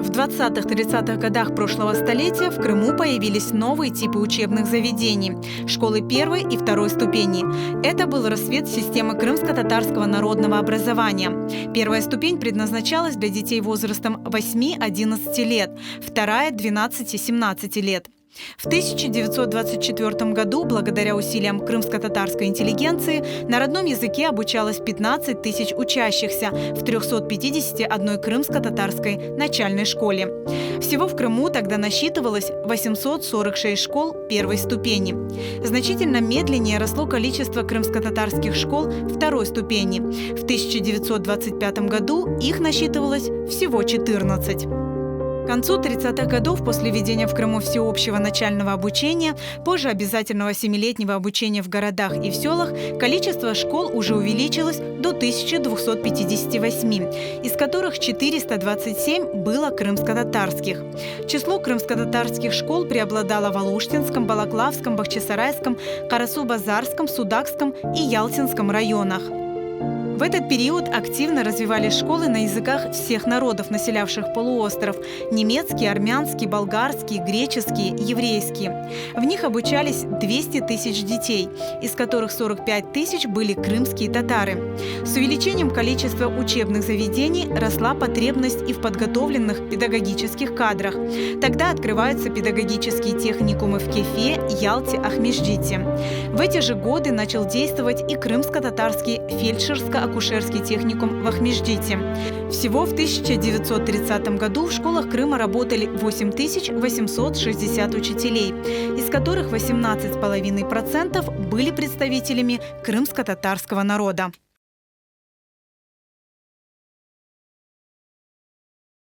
В 20-30-х годах прошлого столетия в Крыму появились новые типы учебных заведений – школы первой и второй ступени. Это был рассвет системы крымско-татарского народного образования. Первая ступень предназначалась для детей возрастом 8-11 лет, вторая – 12-17 лет. В 1924 году, благодаря усилиям крымско-татарской интеллигенции, на родном языке обучалось 15 тысяч учащихся в 351 крымско-татарской начальной школе. Всего в Крыму тогда насчитывалось 846 школ первой ступени. Значительно медленнее росло количество крымско-татарских школ второй ступени. В 1925 году их насчитывалось всего 14. К концу 30-х годов, после введения в Крыму всеобщего начального обучения, позже обязательного 7-летнего обучения в городах и в селах, количество школ уже увеличилось до 1258, из которых 427 было крымско-татарских. Число крымско-татарских школ преобладало в Алуштинском, Балаклавском, Бахчисарайском, Карасу-Базарском, Судакском и Ялтинском районах. В этот период активно развивались школы на языках всех народов, населявших полуостров – немецкий, армянский, болгарский, греческий, еврейский. В них обучались 200 тысяч детей, из которых 45 тысяч были крымские татары. С увеличением количества учебных заведений росла потребность и в подготовленных педагогических кадрах. Тогда открываются педагогические техникумы в Кефе, Ялте, Ахмеджите. В эти же годы начал действовать и крымско-татарский фельдшерско-акушерский техникум в Ахмеджите. Всего в 1930 году в школах Крыма работали 8860 учителей, из которых 18,5% были представителями крымско-татарского народа.